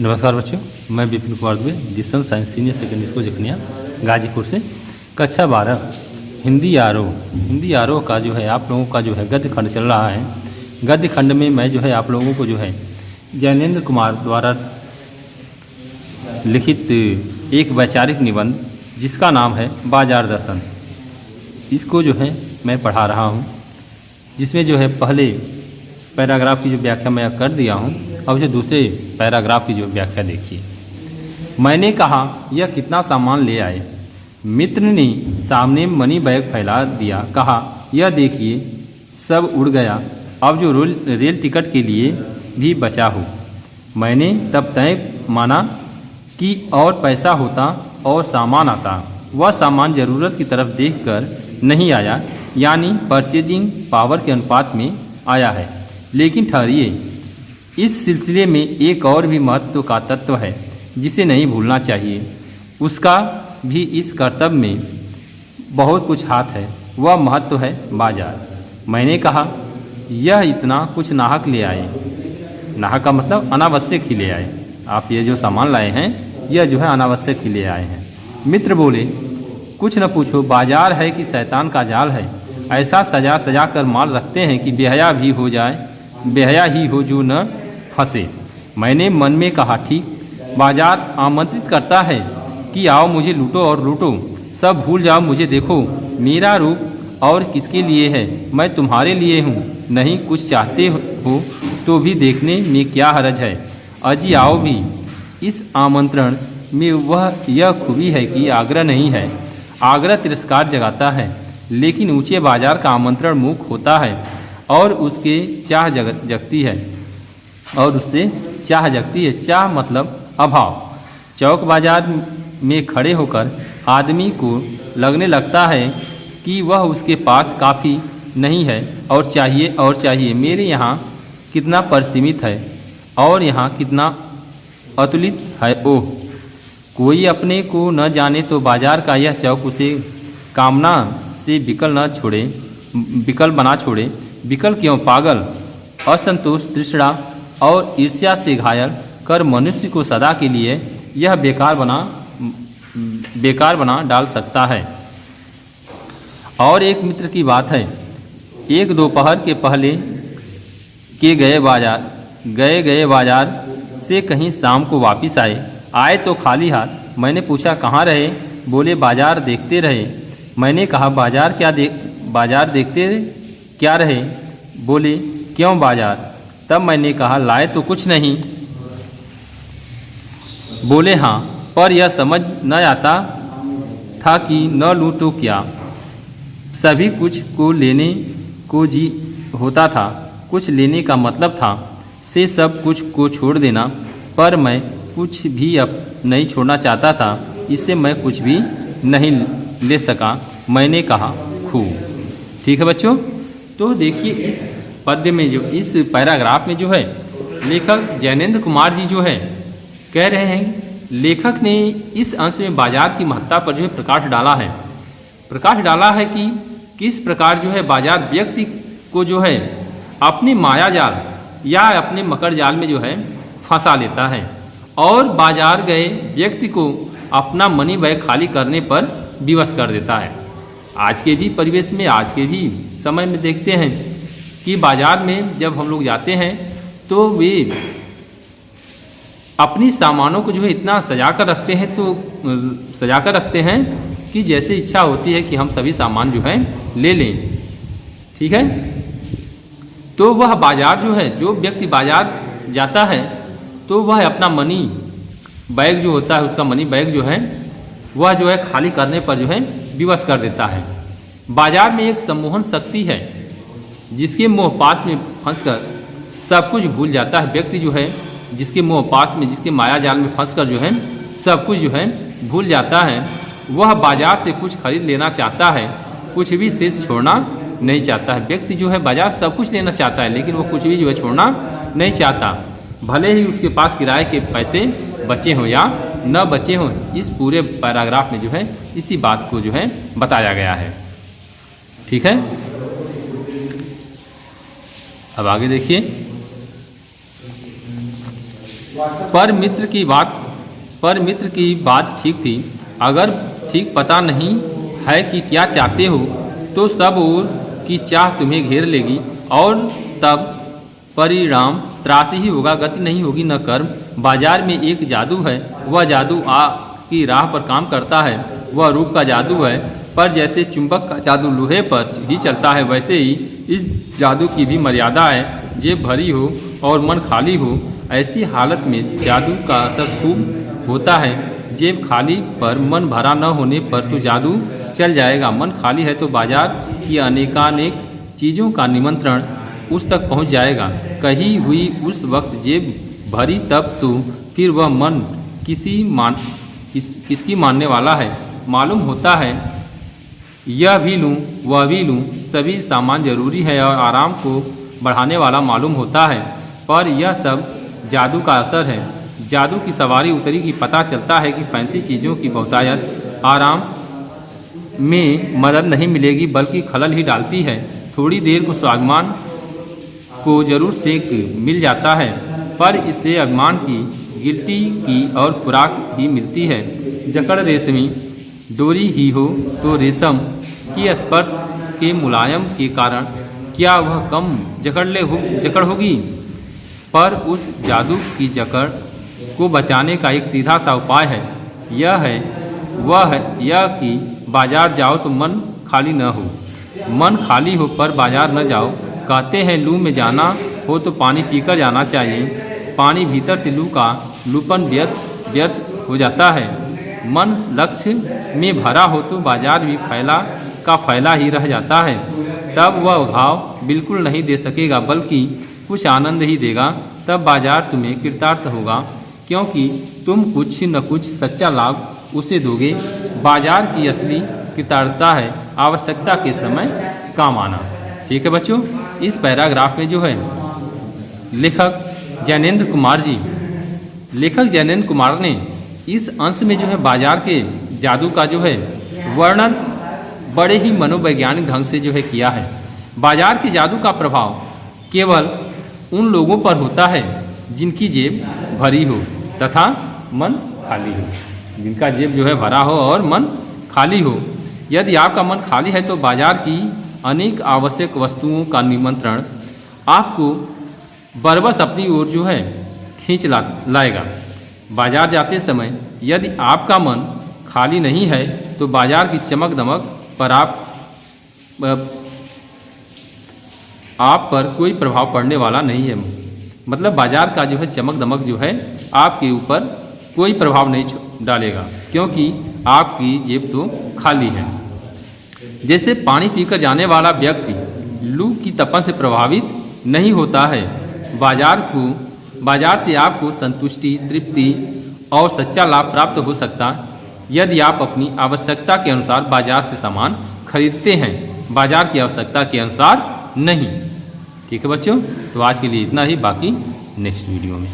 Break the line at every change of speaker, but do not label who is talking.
नमस्कार बच्चों, मैं Vipin Kumar Dubey, distance science senior secondary school Jakhania Ghazipur से कक्षा 12 हिंदी आरोह का जो है आप लोगों का जो है गद्य खंड चल रहा है। गद्य खंड में मैं जो है आप लोगों को जो है जैनेन्द्र कुमार द्वारा लिखित एक वैचारिक निबंध जिसका नाम है बाजार दर्शन, इसको जो है मैं पढ़ा रहा हूँ, जिसमें जो है पहले पैराग्राफ की जो व्याख्या मैं कर दिया हूँ। अब जो दूसरे पैराग्राफ की जो व्याख्या देखिए। मैंने कहा, यह कितना सामान ले आए? मित्र ने सामने मनी बैग फैला दिया, कहा, यह देखिए सब उड़ गया, अब जो रेल टिकट के लिए भी बचा हो। मैंने तब तय माना कि और पैसा होता और सामान आता। वह सामान ज़रूरत की तरफ देखकर नहीं आया, यानी परचेजिंग पावर के अनुपात में आया है। लेकिन ठहरिए, इस सिलसिले में एक और भी महत्व का तत्व है जिसे नहीं भूलना चाहिए। उसका भी इस कर्तव्य में बहुत कुछ हाथ है। वह महत्व है बाजार। मैंने कहा, यह इतना कुछ नाहक ले आए। नाहक का मतलब अनावश्यक ही ले आए। आप ये जो सामान लाए हैं यह जो है अनावश्यक ही ले आए हैं। मित्र बोले, कुछ न पूछो, बाजार है कि शैतान का जाल है। ऐसा सजा सजा कर माल रखते हैं कि बेहया भी हो जाए, बेहया ही हो जो न फंसे। मैंने मन में कहा, ठीक, बाजार आमंत्रित करता है कि आओ मुझे लूटो और लूटो, सब भूल जाओ, मुझे देखो, मेरा रूप और किसके लिए है? मैं तुम्हारे लिए हूँ। नहीं कुछ चाहते हो तो भी देखने में क्या हरज है? अजी आओ भी। इस आमंत्रण में वह यह खूबी है कि आग्रह नहीं है। आग्रह तिरस्कार जगाता है, लेकिन ऊंचे बाजार का आमंत्रण मुख होता है और उसके चाह जगती है और उससे चाह जगती है। चाह मतलब अभाव। चौक बाजार में खड़े होकर आदमी को लगने लगता है कि वह उसके पास काफ़ी नहीं है और चाहिए। मेरे यहाँ कितना परिसीमित है और यहाँ कितना अतुलित है। ओह, कोई अपने को न जाने तो बाजार का यह चौक उसे कामना से विकल बना छोड़े। विकल क्यों? पागल, असंतोष, तृष्णा और ईर्ष्या से घायल कर मनुष्य को सदा के लिए यह बेकार बना डाल सकता है। और एक मित्र की बात है, एक दोपहर के पहले के गए बाजार से कहीं शाम को वापस आए तो खाली हाथ। मैंने पूछा, कहाँ रहे? बोले, बाजार देखते रहे। मैंने कहा, बाजार देखते क्या रहे? बोले, क्यों बाजार? तब मैंने कहा, लाए तो कुछ नहीं। बोले, हाँ, पर यह समझ न आता था कि न लूँ तो क्या। सभी कुछ को लेने को जी होता था। कुछ लेने का मतलब था से सब कुछ को छोड़ देना, पर मैं कुछ भी अब नहीं छोड़ना चाहता था। इससे मैं कुछ भी नहीं ले सका। मैंने कहा, खूब। ठीक है बच्चों, तो देखिए इस पद्य में जो इस पैराग्राफ में जो है लेखक जैनेन्द्र कुमार जी जो है कह रहे हैं, लेखक ने इस अंश में बाजार की महत्ता पर जो है प्रकाश डाला है कि किस प्रकार जो है बाजार व्यक्ति को जो है अपनी माया जाल या अपने मकर जाल में जो है फंसा लेता है और बाजार गए व्यक्ति को अपना मनी बैग खाली करने पर विवश कर देता है। आज के भी परिवेश में, आज के भी समय में देखते हैं कि बाजार में जब हम लोग जाते हैं तो वे अपनी सामानों को जो है इतना सजा कर रखते हैं कि जैसे इच्छा होती है कि हम सभी सामान जो है ले लें। ठीक है, तो वह बाजार जो है, जो व्यक्ति बाजार जाता है तो वह अपना मनी बैग जो होता है, उसका मनी बैग जो है वह जो है खाली करने पर जो है विवश कर देता है। बाजार में एक सम्मोहन शक्ति है जिसके मोह पास में फंसकर सब कुछ भूल जाता है। व्यक्ति जो है जिसके मोह पास में, जिसके माया जाल में फंसकर जो है सब कुछ जो है भूल जाता है, वह बाजार से कुछ खरीद लेना चाहता है, कुछ भी शेष छोड़ना नहीं चाहता है। व्यक्ति जो है बाजार सब कुछ लेना चाहता है, लेकिन वो कुछ भी जो है छोड़ना नहीं चाहता, भले ही उसके पास किराए के पैसे बचे हों या न बचे हों। इस पूरे पैराग्राफ में जो है इसी बात को जो है बताया गया है। ठीक है, अब आगे देखिए। पर मित्र की बात ठीक थी। अगर ठीक पता नहीं है कि क्या चाहते हो तो सब ओर की चाह तुम्हें घेर लेगी और तब परिणाम त्रासी ही होगा, गति नहीं होगी न कर्म। बाजार में एक जादू है, वह जादू की राह पर काम करता है, वह रूप का जादू है। पर जैसे चुंबक का जादू लोहे पर ही चलता है, वैसे ही इस जादू की भी मर्यादा है। जेब भरी हो और मन खाली हो, ऐसी हालत में जादू का असर खूब होता है। जेब खाली पर मन भरा न होने पर तो जादू चल जाएगा। मन खाली है तो बाजार की अनेकानेक चीज़ों का निमंत्रण उस तक पहुंच जाएगा। कही हुई उस वक्त जेब भरी तब तो फिर वह मन किसकी मानने वाला है। मालूम होता है यह भी लूँ वह भी लूँ, सभी सामान जरूरी है और आराम को बढ़ाने वाला मालूम होता है। पर यह सब जादू का असर है। जादू की सवारी उतरी कि पता चलता है कि फैंसी चीज़ों की बहुतायत आराम में मदद नहीं मिलेगी बल्कि खलल ही डालती है। थोड़ी देर को स्वाभिमान को जरूर सेक मिल जाता है, पर इससे अभिमान की गिल्टी की और खुराक ही मिलती है। जकड़ रेशमी डोरी ही हो तो रेशम की स्पर्श के मुलायम के कारण क्या वह कम जकड़ होगी। पर उस जादू की जकड़ को बचाने का एक सीधा सा उपाय है। वह है यह कि बाजार जाओ तो मन खाली न हो। मन खाली हो पर बाजार न जाओ। कहते हैं लू में जाना हो तो पानी पीकर जाना चाहिए। पानी भीतर से लू का लूपन व्यर्थ हो जाता है। मन लक्ष्य में भरा हो तो बाजार भी फैला ही रह जाता है। तब वह घाव बिल्कुल नहीं दे सकेगा बल्कि कुछ आनंद ही देगा। तब बाजार तुम्हें कृतार्थ होगा, क्योंकि तुम कुछ न कुछ सच्चा लाभ उसे दोगे। बाजार की असली कृतार्थता है आवश्यकता के समय काम आना। ठीक है बच्चों, इस पैराग्राफ में जो है लेखक जैनेंद्र कुमार ने इस अंश में जो है बाजार के जादू का जो है वर्णन बड़े ही मनोवैज्ञानिक ढंग से जो है किया है। बाजार के जादू का प्रभाव केवल उन लोगों पर होता है जिनकी जेब भरी हो तथा मन खाली हो। जिनका जेब जो है भरा हो और मन खाली हो। यदि आपका मन खाली है तो बाजार की अनेक आवश्यक वस्तुओं का निमंत्रण आपको बरबस अपनी ओर जो है खींच लाएगा। बाजार जाते समय यदि आपका मन खाली नहीं है तो बाजार की चमक दमक पर आप पर कोई प्रभाव पड़ने वाला नहीं है। मतलब बाजार का जो है चमक दमक जो है आपके ऊपर कोई प्रभाव नहीं डालेगा, क्योंकि आपकी जेब तो खाली है। जैसे पानी पीकर जाने वाला व्यक्ति लू की तपन से प्रभावित नहीं होता है, बाजार से आपको संतुष्टि, तृप्ति और सच्चा लाभ प्राप्त हो सकता यदि आप अपनी आवश्यकता के अनुसार बाजार से सामान खरीदते हैं, बाजार की आवश्यकता के अनुसार नहीं। ठीक है बच्चों, तो आज के लिए इतना ही, बाकी नेक्स्ट वीडियो में।